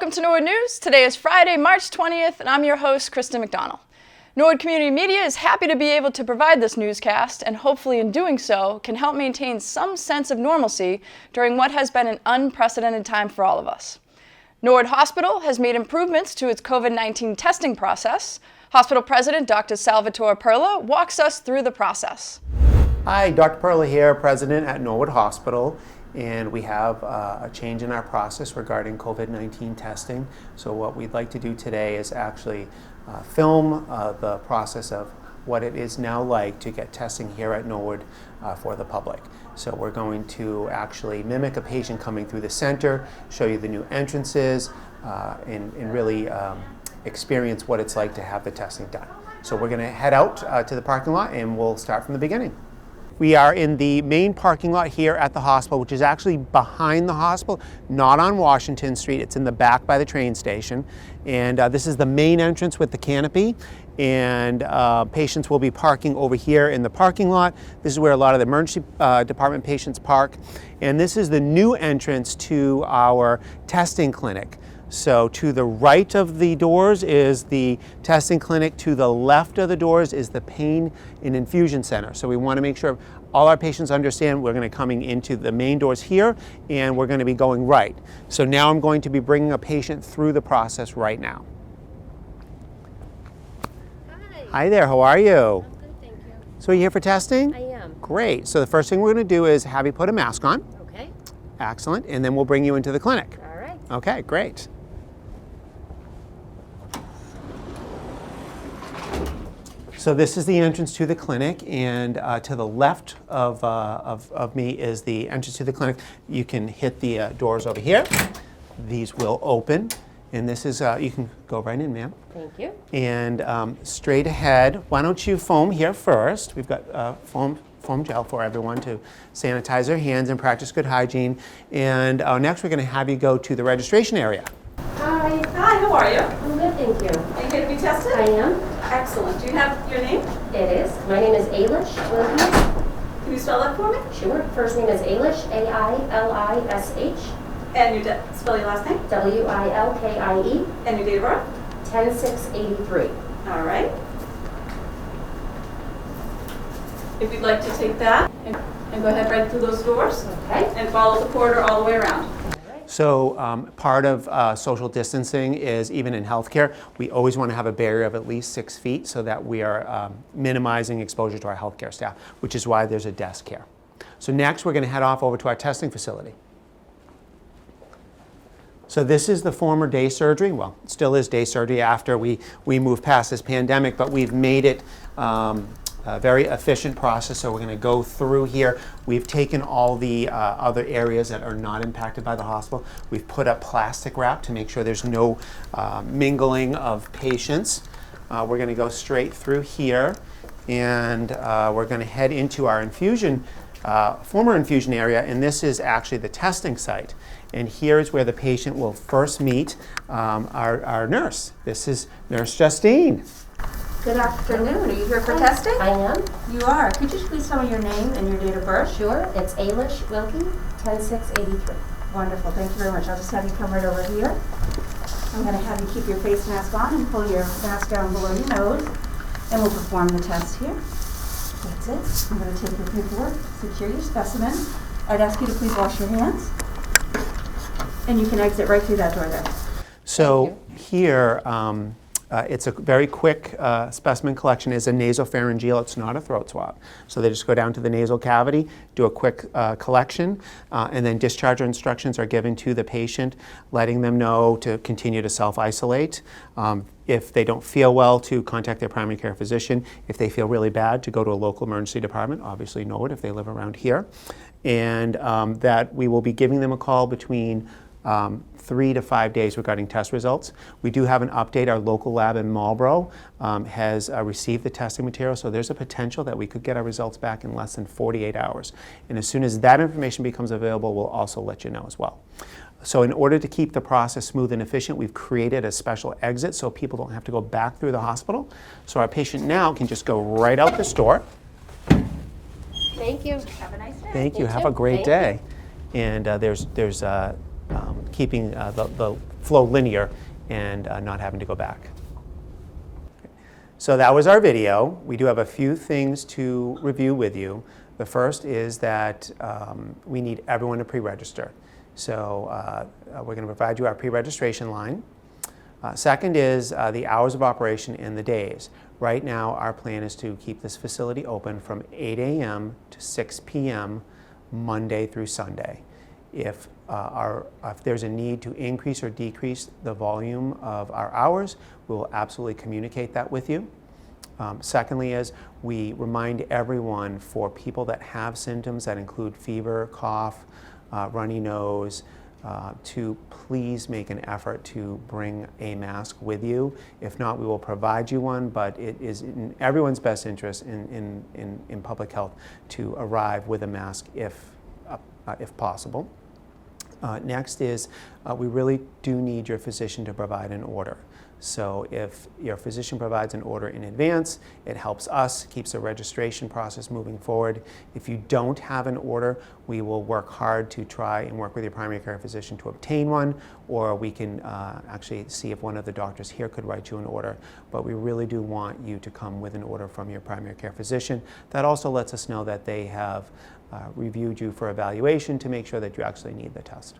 Welcome to Norwood News. Today is Friday, March 20th, and I'm your host, Kristen McDonald. Norwood Community Media is happy to be able to provide this newscast, and hopefully in doing so can help maintain some sense of normalcy during what has been an unprecedented time for all of us. Norwood Hospital has made improvements to its COVID-19 testing process. Hospital President Dr. Salvatore Perla walks us through the process. Hi, Dr. Perla here, President at Norwood Hospital. And we have a change in our process regarding COVID-19 testing. So what we'd like to do today is actually film the process of what it is now like to get testing here at Norwood for the public. So we're going to actually mimic a patient coming through the center, show you the new entrances, and really experience what it's like to have the testing done. So we're going to head out to the parking lot and we'll start from the beginning. We are in the main parking lot here at the hospital, which is actually behind the hospital, not on Washington Street. It's in the back by the train station. And this is the main entrance with the canopy. And patients will be parking over here in the parking lot. This is where a lot of the emergency department patients park. And this is the new entrance to our testing clinic. So to the right of the doors is the testing clinic. To the left of the doors is the pain and infusion center. So we want to make sure all our patients understand we're going to be coming into the main doors here and we're going to be going right. So now I'm going to be bringing a patient through the process right now. Hi there, how are you? I'm good, thank you. So are you here for testing? I am. Great. So the first thing we're going to do is have you put a mask on. Okay. Excellent. And then we'll bring you into the clinic. All right. Okay, great. So this is the entrance to the clinic, and to the left of me is the entrance to the clinic. You can hit the doors over here. These will open, and this is, you can go right in, ma'am. Thank you. And straight ahead, why don't you foam here first? We've got foam gel for everyone to sanitize their hands and practice good hygiene. And next we're going to have you go to the registration area. Hi. Hi, how are you? I'm good, thank you. Are you here to be tested? I am. Excellent. Do you have your name? It is. My name is Ailish Wilkie. Can you spell that for me? Sure. First name is Ailish, A-I-L-I-S-H. And spell your last name? W-I-L-K-I-E. And your date of birth? 10/6/83. All right. If you'd like to take that and go ahead right through those doors Okay. and follow the corridor all the way around. So part of social distancing is, even in healthcare, we always want to have a barrier of at least 6 feet so that we are minimizing exposure to our healthcare staff, which is why there's a desk here. So next we're going to head off over to our testing facility. So this is the former day surgery. Well, it still is day surgery after we move past this pandemic, but we've made it a very efficient process. So we're going to go through here. We've taken all the other areas that are not impacted by the hospital. We've put up plastic wrap to make sure there's no mingling of patients. We're going to go straight through here, and we're going to head into our infusion, former infusion area, and this is actually the testing site. And here's where the patient will first meet our nurse. This is Nurse Justine. Good afternoon. Are you here for testing? I am. You are. Could you please tell me your name and your date of birth? Sure. It's Ailish Wilkie, 10/6/83. Wonderful. Thank you very much. I'll just have you come right over here. I'm going to have you keep your face mask on and pull your mask down below your nose, and we'll perform the test here. That's it. I'm going to take your paperwork, secure your specimen. I'd ask you to please wash your hands, and you can exit right through that door there. So here, it's a very quick specimen collection. It's a nasopharyngeal. It's not a throat swab. So they just go down to the nasal cavity, do a quick collection, and then discharge instructions are given to the patient, letting them know to continue to self-isolate. If they don't feel well, to contact their primary care physician. If they feel really bad, to go to a local emergency department, obviously Norwood if they live around here. And that we will be giving them a call between 3 to 5 days regarding test results. We do have an update. Our local lab in Marlborough has received the testing material, so there's a potential that we could get our results back in less than 48 hours. And as soon as that information becomes available, we'll also let you know as well. So in order to keep the process smooth and efficient, we've created a special exit so people don't have to go back through the hospital. So our patient now can just go right out this door. Thank you. Have a nice day. Thank you. You Have too. a great Thank day. And there's keeping the flow linear and not having to go back. So that was our video. We do have a few things to review with you. The first is that we need everyone to pre-register. So we're going to provide you our pre-registration line. Second is the hours of operation and the days. Right now, our plan is to keep this facility open from 8 a.m. to 6 p.m. Monday through Sunday. If there's a need to increase or decrease the volume of our hours, we will absolutely communicate that with you. Secondly is we remind everyone, for people that have symptoms that include fever, cough, runny nose, to please make an effort to bring a mask with you. If not, we will provide you one, but it is in everyone's best interest in public health to arrive with a mask if possible. Next is we really do need your physician to provide an order. So if your physician provides an order in advance, it helps us, keeps the registration process moving forward. If you don't have an order, we will work hard to try and work with your primary care physician to obtain one, or we can actually see if one of the doctors here could write you an order. But we really do want you to come with an order from your primary care physician. That also lets us know that they have reviewed you for evaluation to make sure that you actually need the test.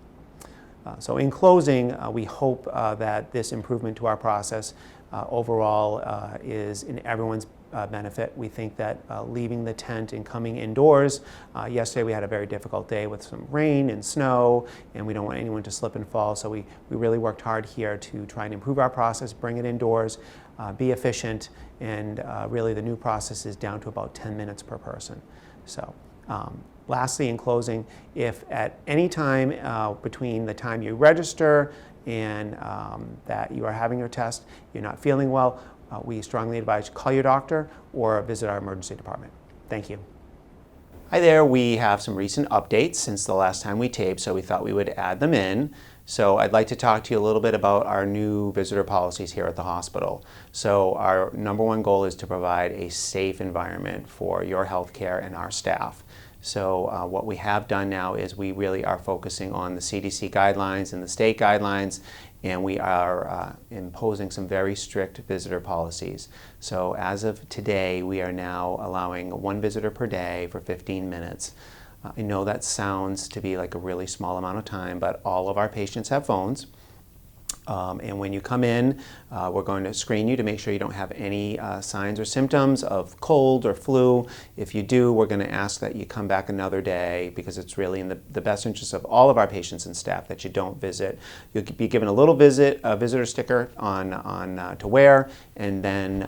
So in closing, we hope that this improvement to our process overall is in everyone's benefit. We think that leaving the tent and coming indoors, yesterday we had a very difficult day with some rain and snow, and we don't want anyone to slip and fall, so we really worked hard here to try and improve our process, bring it indoors, be efficient, and really the new process is down to about 10 minutes per person. So. Lastly, in closing, if at any time between the time you register and that you are having your test, you're not feeling well, we strongly advise you call your doctor or visit our emergency department. Thank you. Hi there, we have some recent updates since the last time we taped, so we thought we would add them in. So I'd like to talk to you a little bit about our new visitor policies here at the hospital. So our number one goal is to provide a safe environment for your healthcare and our staff. So what we have done now is we really are focusing on the CDC guidelines and the state guidelines, and we are imposing some very strict visitor policies. So as of today, we are now allowing one visitor per day for 15 minutes. I know that sounds to be like a really small amount of time, but all of our patients have phones. And when you come in, we're going to screen you to make sure you don't have any signs or symptoms of cold or flu. If you do, we're going to ask that you come back another day, because it's really in the best interest of all of our patients and staff that you don't visit. You'll be given a little visitor sticker on to wear, and then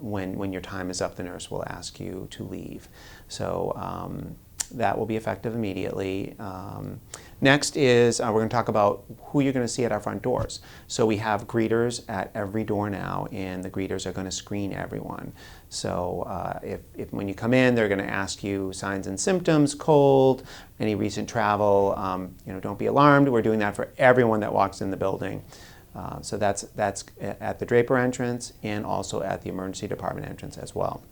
when your time is up, the nurse will ask you to leave. So that will be effective immediately. Next is we're going to talk about who you're going to see at our front doors. So we have greeters at every door now, and the greeters are going to screen everyone. So if when you come in, they're going to ask you signs and symptoms, cold, any recent travel. Don't be alarmed. We're doing that for everyone that walks in the building. So that's at the Draper entrance and also at the emergency department entrance as well.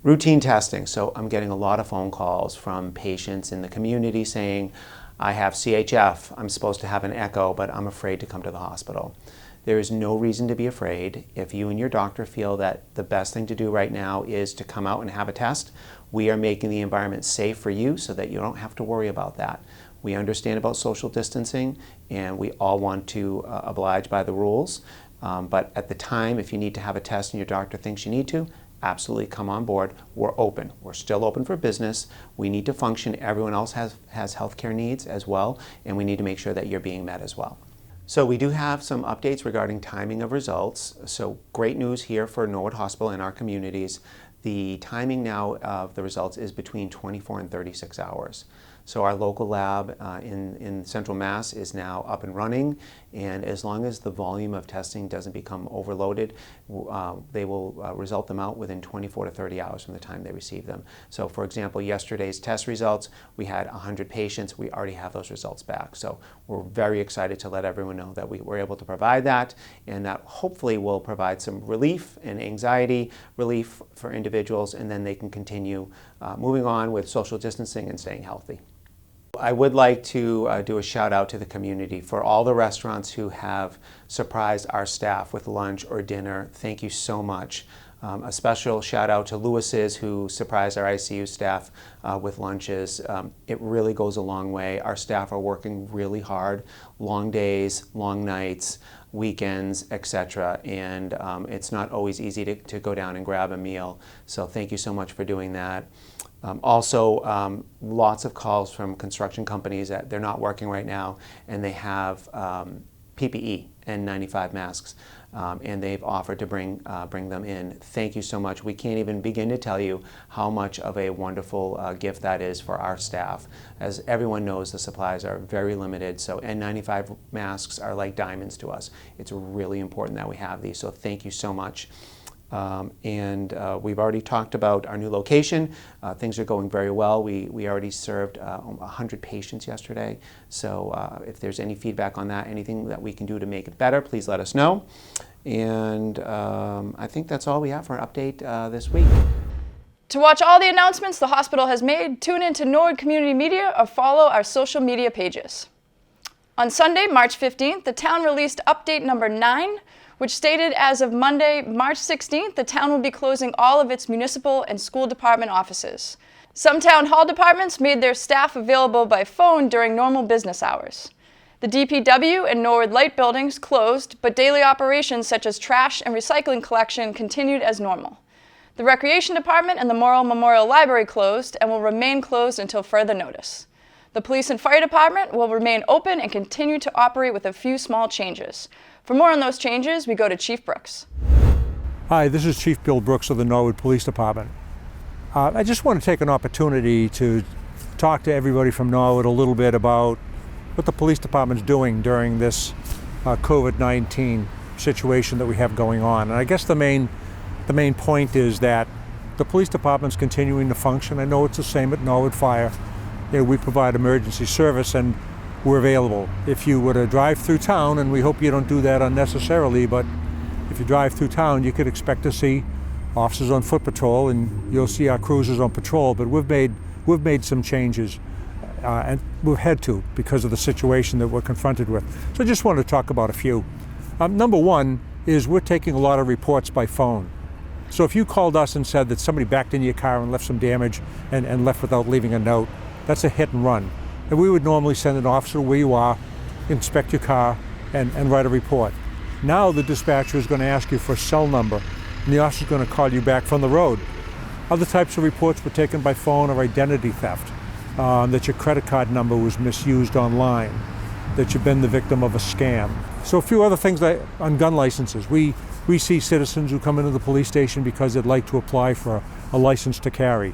Routine testing. So I'm getting a lot of phone calls from patients in the community saying, I have CHF, I'm supposed to have an echo, but I'm afraid to come to the hospital. There is no reason to be afraid. If you and your doctor feel that the best thing to do right now is to come out and have a test, we are making the environment safe for you so that you don't have to worry about that. We understand about social distancing, and we all want to oblige by the rules. But at the time, if you need to have a test and your doctor thinks you need to, absolutely come on board. We're open. We're still open for business. We need to function. Everyone else has healthcare needs as well, and we need to make sure that you're being met as well. So we do have some updates regarding timing of results. So great news here for Norwood Hospital and our communities. The timing now of the results is between 24 and 36 hours. So our local lab in Central Mass is now up and running, and as long as the volume of testing doesn't become overloaded, they will result them out within 24 to 30 hours from the time they receive them. So for example, yesterday's test results, we had 100 patients. We already have those results back. So we're very excited to let everyone know that we were able to provide that, and that hopefully will provide some relief and anxiety relief for individuals, and then they can continue moving on with social distancing and staying healthy. I would like to do a shout out to the community for all the restaurants who have surprised our staff with lunch or dinner. Thank you so much. A special shout out to Lewis's, who surprised our ICU staff with lunches. It really goes a long way. Our staff are working really hard, long days, long nights, weekends, etc. And it's not always easy to go down and grab a meal. So thank you so much for doing that. Also, lots of calls from construction companies that they're not working right now, and they have PPE and N95 masks, and they've offered to bring them in. Thank you so much. We can't even begin to tell you how much of a wonderful gift that is for our staff. As everyone knows, the supplies are very limited, so N95 masks are like diamonds to us. It's really important that we have these, so thank you so much. We've already talked about our new location. Things are going very well. We already served 100 patients yesterday. So if there's any feedback on that, anything that we can do to make it better, please let us know. And I think that's all we have for an update this week. To watch all the announcements the hospital has made, tune in to Norwood Community Media or follow our social media pages. On Sunday, March 15th, the town released update number 9, which stated as of Monday, March 16th, the town will be closing all of its municipal and school department offices. Some town hall departments made their staff available by phone during normal business hours. The DPW and Norwood Light buildings closed, but daily operations such as trash and recycling collection continued as normal. The Recreation Department and the Morrill Memorial Library closed and will remain closed until further notice. The Police and Fire Department will remain open and continue to operate with a few small changes. For more on those changes, we go to Chief Brooks. Hi, this is Chief Bill Brooks of the Norwood Police Department. I just want to take an opportunity to talk to everybody from Norwood a little bit about what the police department's doing during this COVID-19 situation that we have going on. And I guess the main point is that the police department's continuing to function. I know it's the same at Norwood Fire. You know, we provide emergency service and we're available. If you were to drive through town, and we hope you don't do that unnecessarily, but if you drive through town, you could expect to see officers on foot patrol, and you'll see our cruisers on patrol. But we've made some changes, and we've had to because of the situation that we're confronted with. So I just want to talk about a few. Number one is we're taking a lot of reports by phone. So if you called us and said that somebody backed in your car and left some damage and left without leaving a note, that's a hit and run. And we would normally send an officer where you are, inspect your car, and write a report. Now the dispatcher is going to ask you for a cell number, and the officer is going to call you back from the road. Other types of reports were taken by phone are identity theft, that your credit card number was misused online, that you've been the victim of a scam. So a few other things on gun licenses. We see citizens who come into the police station because they'd like to apply for a license to carry.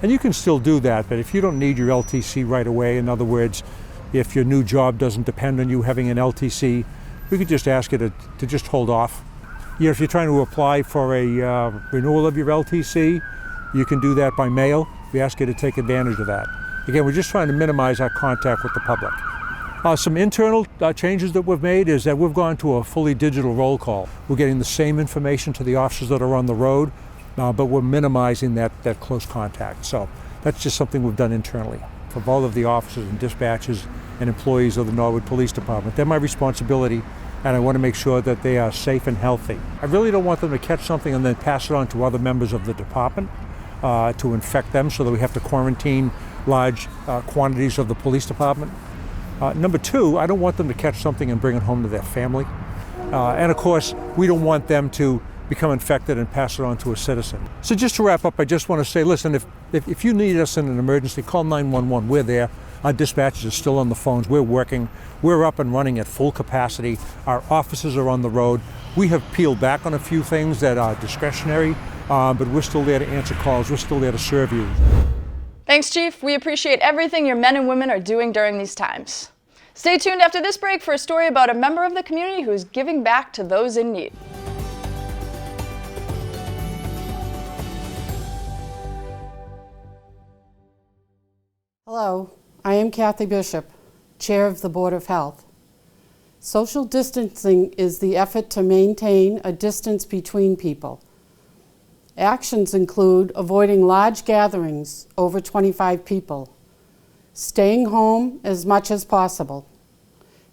And you can still do that, but if you don't need your LTC right away, in other words, if your new job doesn't depend on you having an LTC, we could just ask you to just hold off. You know, if you're trying to apply for a renewal of your LTC, you can do that by mail. We ask you to take advantage of that. Again, we're just trying to minimize our contact with the public. Some internal changes that we've made is that we've gone to a fully digital roll call. We're getting the same information to the officers that are on the road, but we're minimizing that close contact. So that's just something we've done internally. For all of the officers and dispatchers and employees of the Norwood Police Department, they're my responsibility, and I want to make sure that they are safe and healthy. I really don't want them to catch something and then pass it on to other members of the department to infect them, so that we have to quarantine large quantities of the police department. Number two, I don't want them to catch something and bring it home to their family. And of course, we don't want them to become infected and pass it on to a citizen. So just to wrap up, I just want to say, listen, if you need us in an emergency, call 911. We're there. Our dispatchers are still on the phones. We're working. We're up and running at full capacity. Our officers are on the road. We have peeled back on a few things that are discretionary, but we're still there to answer calls. We're still there to serve you. Thanks, Chief. We appreciate everything your men and women are doing during these times. Stay tuned after this break for a story about a member of the community who is giving back to those in need. Hello, I am Kathy Bishop, Chair of the Board of Health. Social distancing is the effort to maintain a distance between people. Actions include avoiding large gatherings over 25 people, staying home as much as possible.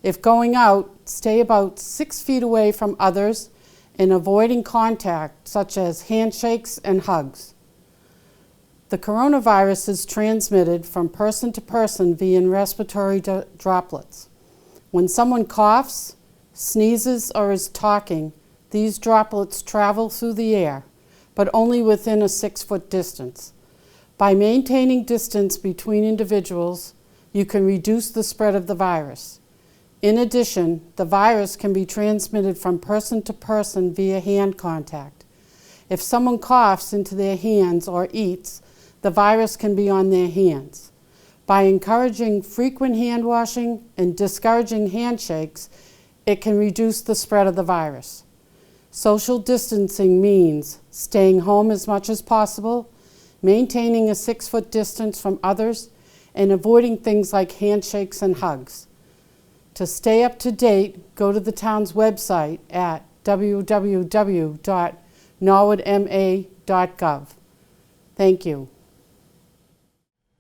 If going out, stay about 6 feet away from others and avoiding contact such as handshakes and hugs. The coronavirus is transmitted from person to person via respiratory droplets. When someone coughs, sneezes, or is talking, these droplets travel through the air, but only within a 6-foot distance. By maintaining distance between individuals, you can reduce the spread of the virus. In addition, the virus can be transmitted from person to person via hand contact. If someone coughs into their hands or eats, the virus can be on their hands. By encouraging frequent hand washing and discouraging handshakes, it can reduce the spread of the virus. Social distancing means staying home as much as possible, maintaining a 6-foot distance from others, and avoiding things like handshakes and hugs. To stay up to date, go to the town's website at www.norwoodma.gov. Thank you.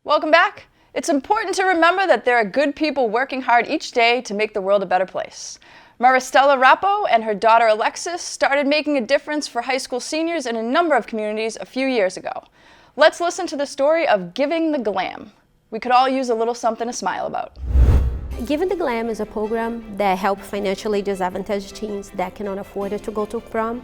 Welcome back. It's important to remember that there are good people working hard each day to make the world a better place. Maristella Rappo and her daughter Alexis started making a difference for high school seniors in a number of communities a few years ago. Let's listen to the story of Giving the Glam. We could all use a little something to smile about. Giving the Glam is a program that helps financially disadvantaged teens that cannot afford to go to prom.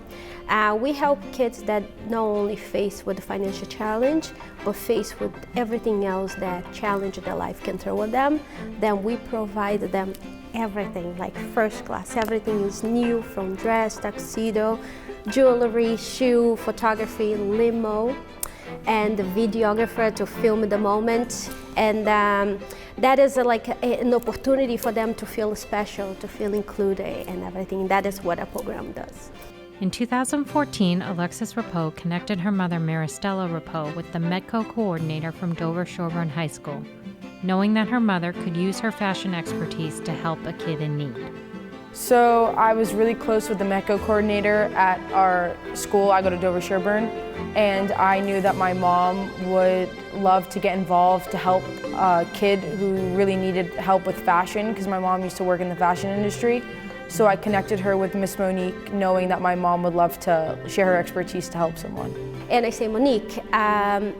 We help kids that not only face with the financial challenge, but face with everything else that challenge their life can throw at them. Then we provide them everything, like first class. Everything is new, from dress, tuxedo, jewelry, shoe, photography, limo, and the videographer to film the moment. And that is like an opportunity for them to feel special, to feel included and everything. That is what our program does. In 2014, Alexis Rappo connected her mother, Maristella Rappo, with the Medco coordinator from Dover-Sherborne High School, knowing that her mother could use her fashion expertise to help a kid in need. So I was really close with the Medco coordinator at our school. I go to Dover-Sherborne, and I knew that my mom would love to get involved to help a kid who really needed help with fashion, because my mom used to work in the fashion industry. So I connected her with Miss Monique, knowing that my mom would love to share her expertise to help someone. And I say, Monique, I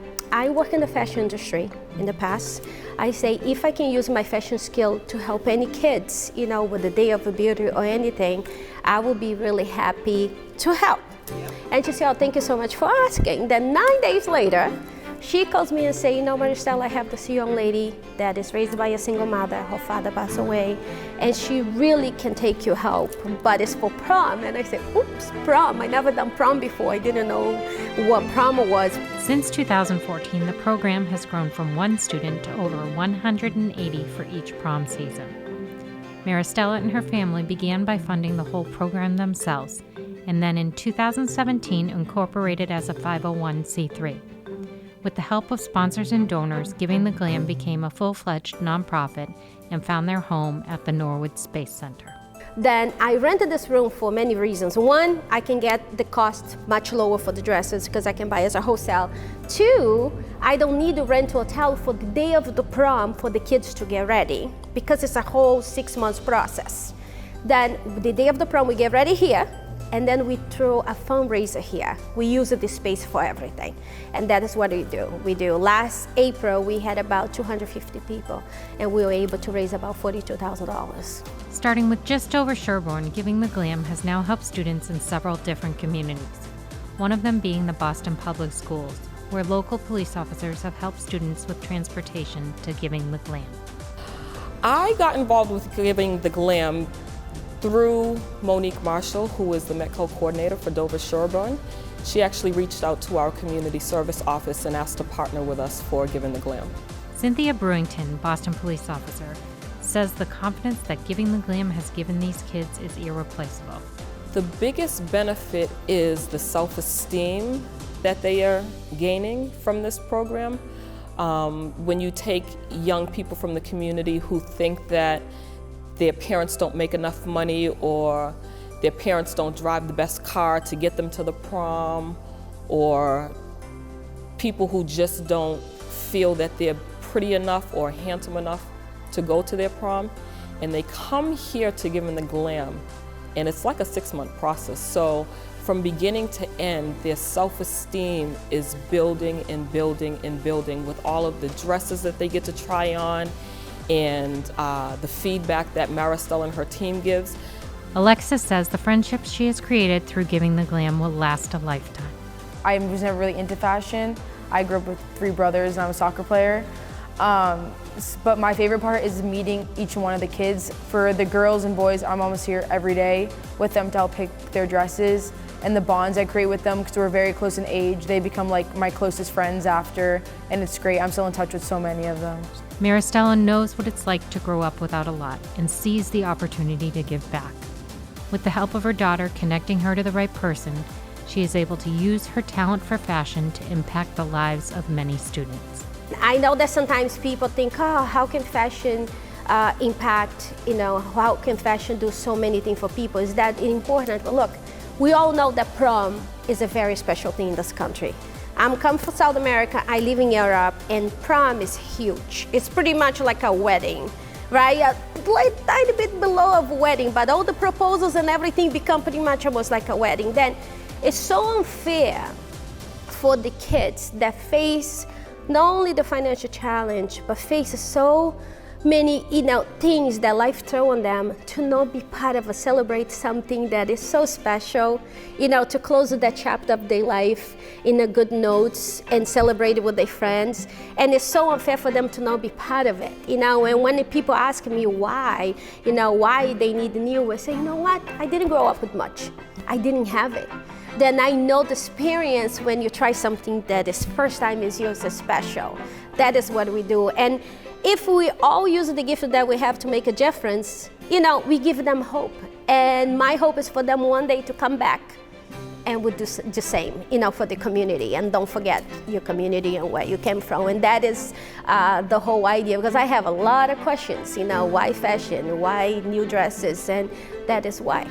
work in the fashion industry in the past. I say, if I can use my fashion skill to help any kids, you know, with the Day of the Beauty or anything, I will be really happy to help. And she said, oh, thank you so much for asking. Then 9 days later, she calls me and says, you know, Maristella, I have this young lady that is raised by a single mother. Her father passed away, and she really can take your help, but it's for prom. And I said, oops, prom. I never done prom before. I didn't know what prom was. Since 2014, the program has grown from 1 student to over 180 for each prom season. Maristella and her family began by funding the whole program themselves, and then in 2017 incorporated as a 501c3. With the help of sponsors and donors, Giving the Glam became a full-fledged nonprofit and found their home at the Norwood Space Center. Then I rented this room for many reasons. 1, I can get the cost much lower for the dresses because I can buy as a wholesale. 2, I don't need to rent a hotel for the day of the prom for the kids to get ready, because it's a whole 6 months process. Then the day of the prom, we get ready here, and then we throw a fundraiser here. We use the space for everything, and that is what we do. Last April, we had about 250 people, and we were able to raise about $42,000. Starting with just over Sherborne, Giving the Glam has now helped students in several different communities, one of them being the Boston Public Schools, where local police officers have helped students with transportation to Giving the Glam. I got involved with Giving the Glam through Monique Marshall, who is the Medco coordinator for Dover-Sherborne. She actually reached out to our community service office and asked to partner with us for Giving the Glam. Cynthia Brewington, Boston police officer, says the confidence that Giving the Glam has given these kids is irreplaceable. The biggest benefit is the self-esteem that they are gaining from this program. When you take young people from the community who think that their parents don't make enough money, or their parents don't drive the best car to get them to the prom, or people who just don't feel that they're pretty enough or handsome enough to go to their prom, and they come here to give them the glam. And it's like a 6-month process. So from beginning to end, their self-esteem is building and building and building with all of the dresses that they get to try on and the feedback that Maristelle and her team gives. Alexis says the friendships she has created through giving the glam will last a lifetime. I was never really into fashion. I grew up with 3 brothers and I'm a soccer player. But my favorite part is meeting each one of the kids. For the girls and boys, I'm almost here every day with them to help pick their dresses, and the bonds I create with them because we're very close in age. They become like my closest friends after, and it's great. I'm still in touch with so many of them. Maristelle knows what it's like to grow up without a lot and sees the opportunity to give back. With the help of her daughter connecting her to the right person, she is able to use her talent for fashion to impact the lives of many students. I know that sometimes people think, oh, how can fashion impact, how can fashion do so many things for people? Is that important? But look, we all know that prom is a very special thing in this country. I'm come from South America, I live in Europe, and prom is huge. It's pretty much like a wedding, right? A tiny bit below a wedding, but all the proposals and everything become pretty much almost like a wedding. Then it's so unfair for the kids that face not only the financial challenge, but face so many things that life throw on them, to not be part of celebrate something that is so special, to close that chapter of their life in a good notes and celebrate it with their friends. And it's so unfair for them to not be part of it, and when people ask me why, why they need new, I say, you know what, I didn't grow up with much, I didn't have it. Then I know the experience when you try something that is first time is yours is special. That is what we do. And if we all use the gift that we have to make a difference, we give them hope. And my hope is for them one day to come back and we do the same, for the community. And don't forget your community and where you came from. And that is the whole idea, because I have a lot of questions, why fashion, why new dresses, and that is why.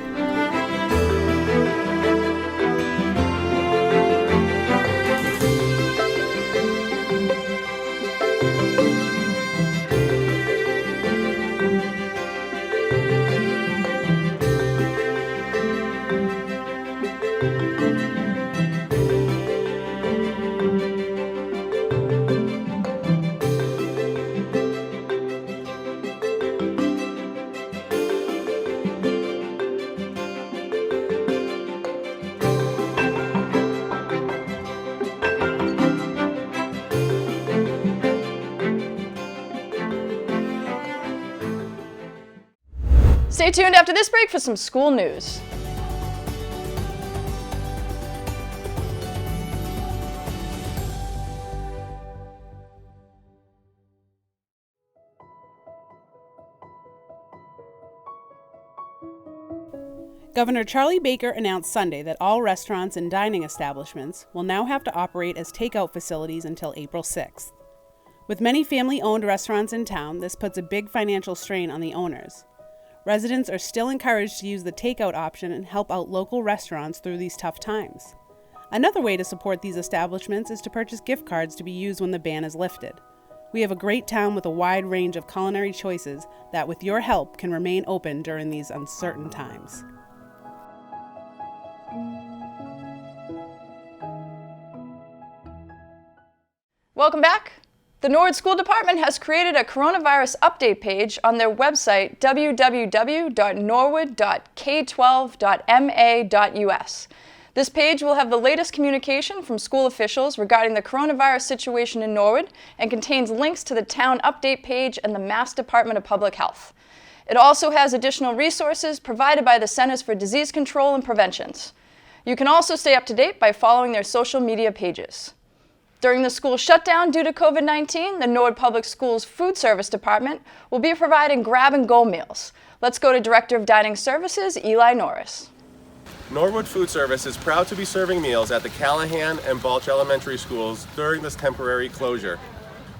Stay tuned after this break for some school news. Governor Charlie Baker announced Sunday that all restaurants and dining establishments will now have to operate as takeout facilities until April 6th. With many family-owned restaurants in town, this puts a big financial strain on the owners. Residents are still encouraged to use the takeout option and help out local restaurants through these tough times. Another way to support these establishments is to purchase gift cards to be used when the ban is lifted. We have a great town with a wide range of culinary choices that, with your help, can remain open during these uncertain times. Welcome back. The Norwood School Department has created a coronavirus update page on their website, www.norwood.k12.ma.us. This page will have the latest communication from school officials regarding the coronavirus situation in Norwood and contains links to the town update page and the Mass Department of Public Health. It also has additional resources provided by the Centers for Disease Control and Preventions. You can also stay up to date by following their social media pages. During the school shutdown due to COVID-19, the Norwood Public Schools Food Service Department will be providing grab-and-go meals. Let's go to Director of Dining Services, Eli Norris. Norwood Food Service is proud to be serving meals at the Callahan and Balch Elementary Schools during this temporary closure.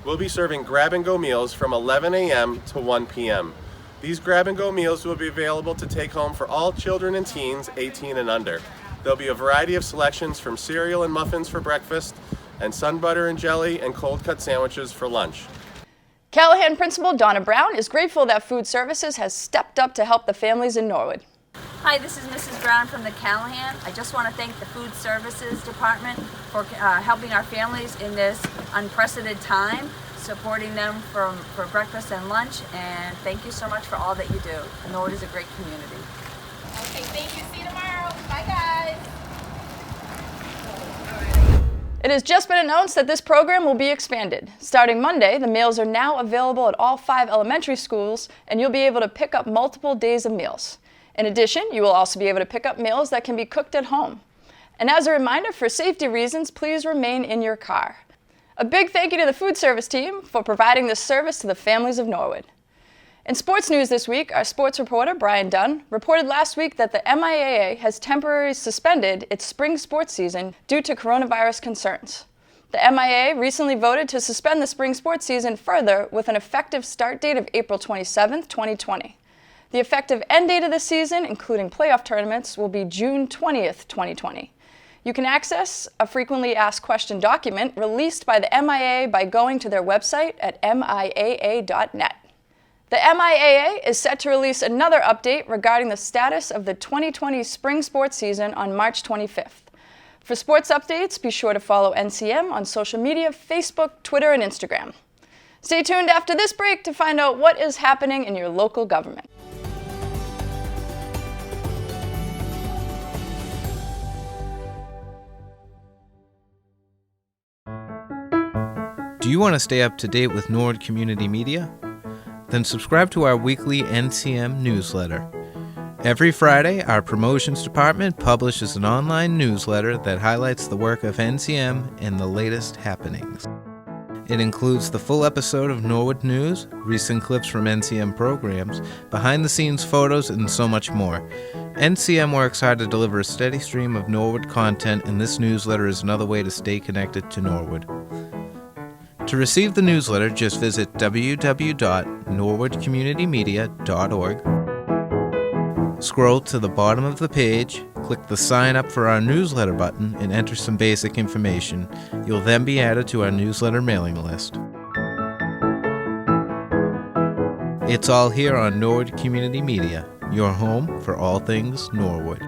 We'll be serving grab-and-go meals from 11 a.m. to 1 p.m. These grab-and-go meals will be available to take home for all children and teens 18 and under. There'll be a variety of selections from cereal and muffins for breakfast, and sun butter and jelly and cold cut sandwiches for lunch. Callahan Principal Donna Brown is grateful that Food Services has stepped up to help the families in Norwood. Hi, this is Mrs. Brown from the Callahan. I just want to thank the Food Services Department for helping our families in this unprecedented time, supporting them for breakfast and lunch, and thank you so much for all that you do. Norwood is a great community. Okay, thank you. See you tomorrow. Bye, guys. It has just been announced that this program will be expanded. Starting Monday, the meals are now available at all 5 elementary schools, and you'll be able to pick up multiple days of meals. In addition, you will also be able to pick up meals that can be cooked at home. And as a reminder, for safety reasons, please remain in your car. A big thank you to the food service team for providing this service to the families of Norwood. In sports news this week, our sports reporter, Brian Dunn, reported last week that the MIAA has temporarily suspended its spring sports season due to coronavirus concerns. The MIAA recently voted to suspend the spring sports season further with an effective start date of April 27, 2020. The effective end date of the season, including playoff tournaments, will be June 20th, 2020. You can access a frequently asked question document released by the MIAA by going to their website at miaa.net. The MIAA is set to release another update regarding the status of the 2020 spring sports season on March 25th. For sports updates, be sure to follow NCM on social media, Facebook, Twitter, and Instagram. Stay tuned after this break to find out what is happening in your local government. Do you want to stay up to date with Norwood Community Media? Then subscribe to our weekly NCM newsletter. Every Friday, our promotions department publishes an online newsletter that highlights the work of NCM and the latest happenings. It includes the full episode of Norwood News, recent clips from NCM programs, behind-the-scenes photos, and so much more. NCM works hard to deliver a steady stream of Norwood content, and this newsletter is another way to stay connected to Norwood. To receive the newsletter, just visit www.norwoodcommunitymedia.org. Scroll to the bottom of the page, click the Sign Up for our newsletter button, and enter some basic information. You'll then be added to our newsletter mailing list. It's all here on Norwood Community Media, your home for all things Norwood.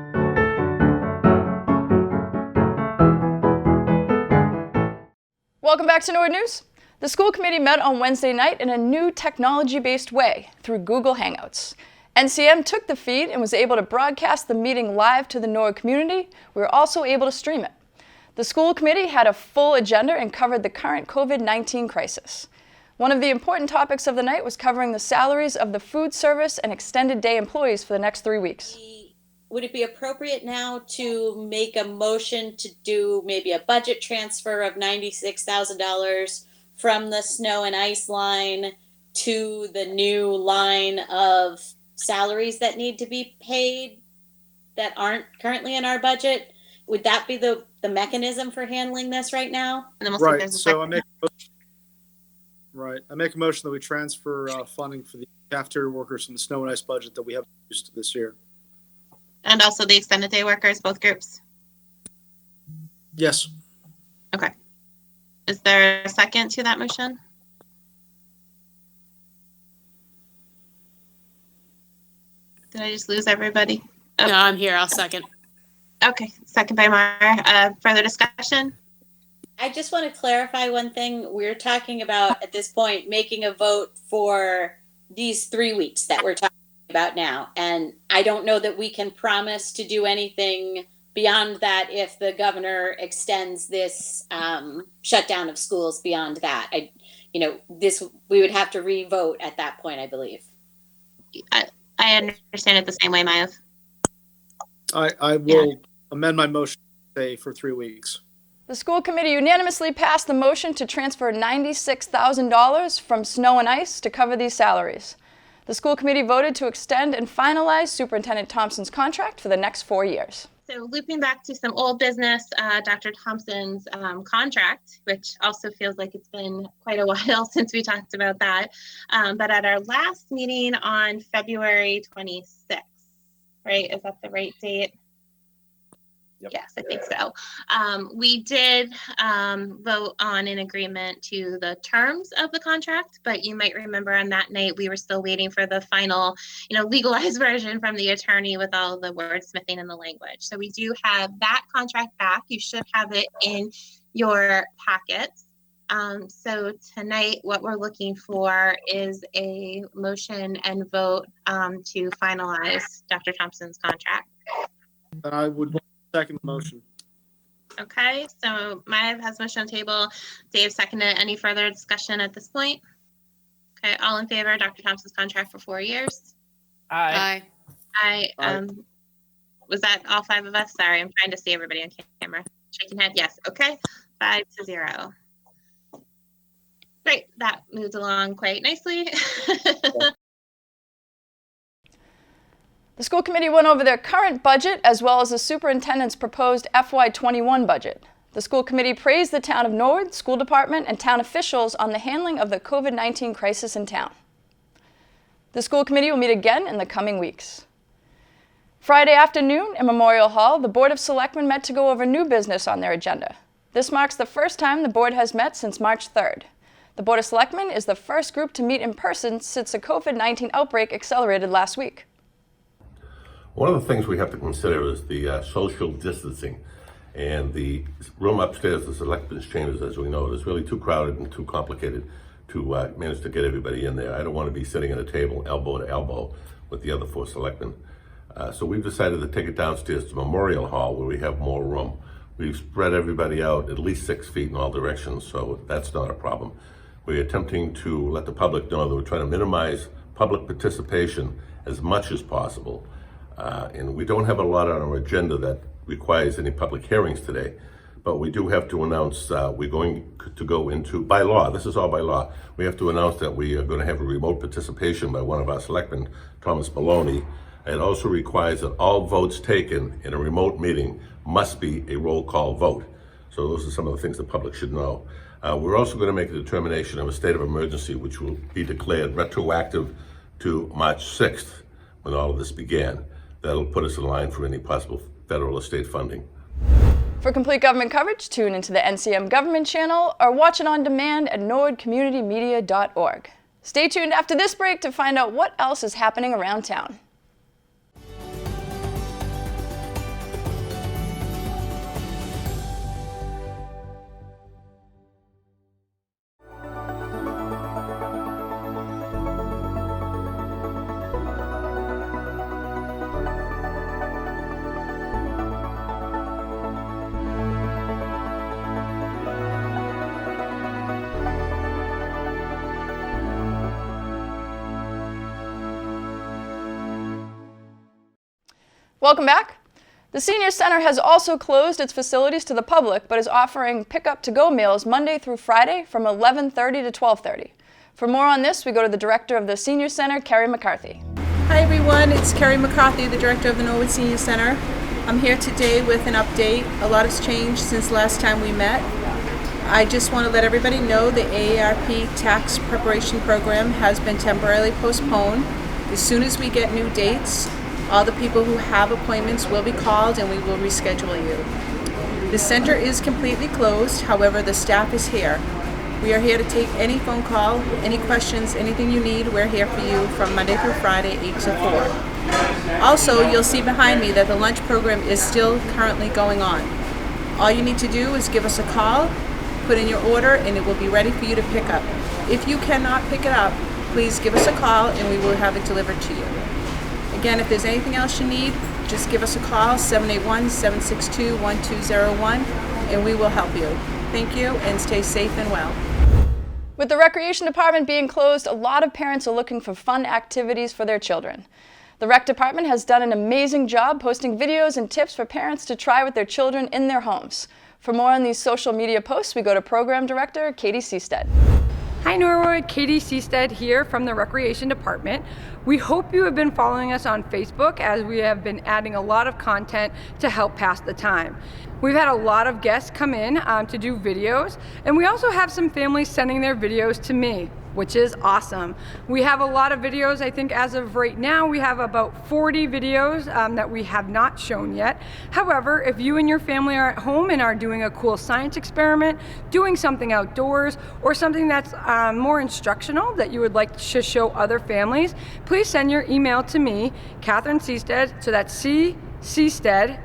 Welcome back to Norwood News. The school committee met on Wednesday night in a new technology-based way through Google Hangouts. NCM took the feed and was able to broadcast the meeting live to the Norwood community. We were also able to stream it. The school committee had a full agenda and covered the current COVID-19 crisis. One of the important topics of the night was covering the salaries of the food service and extended day employees for the next 3 weeks. Would it be appropriate now to make a motion to do maybe a budget transfer of $96,000 from the snow and ice line to the new line of salaries that need to be paid that aren't currently in our budget? Would that be the mechanism for handling this right now? And then we'll see if there's a second. I make a motion that we transfer funding for the cafeteria workers from the snow and ice budget that we have used this year. And also the extended day workers, both groups? Yes. Okay. Is there a second to that motion? Did I just lose everybody? Oh. No, I'm here. I'll second. Okay, second by Mara. Further discussion? I just want to clarify one thing. We're talking about, at this point, making a vote for these 3 weeks that we're talking about now. And I don't know that we can promise to do anything beyond that if the governor extends this shutdown of schools beyond that. We would have to re-vote at that point, I believe. I understand it the same way, Maya. I will amend my motion to say for 3 weeks. The school committee unanimously passed the motion to transfer $96,000 from snow and ice to cover these salaries. The school committee voted to extend and finalize Superintendent Thompson's contract for the next 4 years. So looping back to some old business, Dr. Thompson's contract, which also feels like it's been quite a while since we talked about that. But at our last meeting on February 26th, right? Is that the right date? Yep. Yes, I think so. We did vote on an agreement to the terms of the contract, but you might remember on that night we were still waiting for the final, legalized version from the attorney with all the wordsmithing and the language. So we do have that contract back. You should have it in your packets. So tonight, what we're looking for is a motion and vote to finalize Dr. Thompson's contract. And I would second the motion. Okay, so Maya has motion on the table. Dave seconded. Any further discussion at this point? Okay, all in favor of Dr. Thompson's contract for 4 years? Aye. Aye. Was that all 5 of us? Sorry, I'm trying to see everybody on camera. Shaking head, yes. Okay, 5-0. Great, that moved along quite nicely. The school committee went over their current budget as well as the superintendent's proposed FY21 budget. The school committee praised the town of Norwood, school department, and town officials on the handling of the COVID-19 crisis in town. The school committee will meet again in the coming weeks. Friday afternoon in Memorial Hall, the Board of Selectmen met to go over new business on their agenda. This marks the first time the board has met since March 3rd. The Board of Selectmen is the first group to meet in person since the COVID-19 outbreak accelerated last week. One of the things we have to consider is the social distancing. And the room upstairs, the selectmen's chambers, as we know, is really too crowded and too complicated to manage to get everybody in there. I don't want to be sitting at a table elbow to elbow with the other 4 selectmen. So we've decided to take it downstairs to Memorial Hall where we have more room. We've spread everybody out at least 6 feet in all directions, so that's not a problem. We're attempting to let the public know that we're trying to minimize public participation as much as possible. And we don't have a lot on our agenda that requires any public hearings today, but we do have to announce we're going to go into, by law, this is all by law, we have to announce that we are going to have a remote participation by one of our selectmen, Thomas Maloney. It also requires that all votes taken in a remote meeting must be a roll call vote. So those are some of the things the public should know. We're also going to make a determination of a state of emergency, which will be declared retroactive to March 6th, when all of this began. That'll put us in line for any possible federal or state funding. For complete government coverage, tune into the NCM Government Channel or watch it on demand at norwoodcommunitymedia.org. Stay tuned after this break to find out what else is happening around town. Welcome back. The Senior Center has also closed its facilities to the public, but is offering pick-up-to-go meals Monday through Friday from 11:30 to 12:30. For more on this, we go to the director of the Senior Center, Carrie McCarthy. Hi everyone, it's Carrie McCarthy, the director of the Norwood Senior Center. I'm here today with an update. A lot has changed since last time we met. I just want to let everybody know the AARP tax preparation program has been temporarily postponed. As soon as we get new dates, all the people who have appointments will be called and we will reschedule you. The center is completely closed, however, the staff is here. We are here to take any phone call, any questions, anything you need. We're here for you from Monday through Friday, 8 to 4. Also, you'll see behind me that the lunch program is still currently going on. All you need to do is give us a call, put in your order, and it will be ready for you to pick up. If you cannot pick it up, please give us a call and we will have it delivered to you. Again, if there's anything else you need, just give us a call, 781-762-1201, and we will help you. Thank you, and stay safe and well. With the Recreation Department being closed, a lot of parents are looking for fun activities for their children. The Rec Department has done an amazing job posting videos and tips for parents to try with their children in their homes. For more on these social media posts, we go to Program Director Katie Seastead. Hi Norwood, Katie Seastead here from the Recreation Department. We hope you have been following us on Facebook as we have been adding a lot of content to help pass the time. We've had a lot of guests come in to do videos, and we also have some families sending their videos to me. which is awesome. We have a lot of videos. I think as of right now, we have about 40 videos that we have not shown yet. However, if you and your family are at home and are doing a cool science experiment, doing something outdoors, or something that's more instructional that you would like to show other families, please send your email to me, Catherine Seastead, so that's Seastead,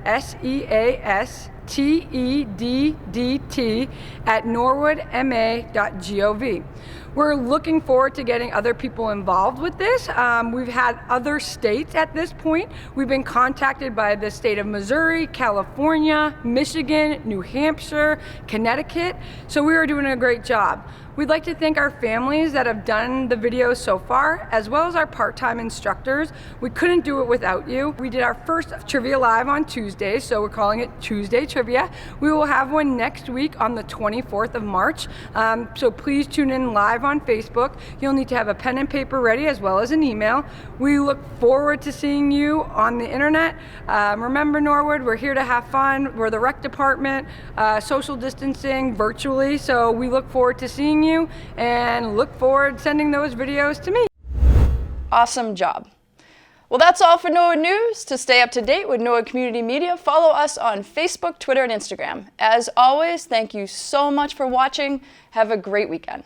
SEASTEDDT, at norwoodma.gov. We're looking forward to getting other people involved with this. We've had other states at this point. We've been contacted by the state of Missouri, California, Michigan, New Hampshire, Connecticut. So we are doing a great job. We'd like to thank our families that have done the videos so far, as well as our part-time instructors. We couldn't do it without you. We did our first Trivia Live on Tuesday, so we're calling it Tuesday Trivia. We will have one next week on the 24th of March, so please tune in live on Facebook. You'll need to have a pen and paper ready, as well as an email. We look forward to seeing you on the internet. Remember, Norwood, we're here to have fun. We're the rec department, social distancing virtually, so we look forward to seeing you and look forward to sending those videos to me. Awesome job. Well, that's all for Norwood News. To stay up to date with Norwood Community Media, follow us on Facebook, Twitter, and Instagram. As always, thank you so much for watching. Have a great weekend.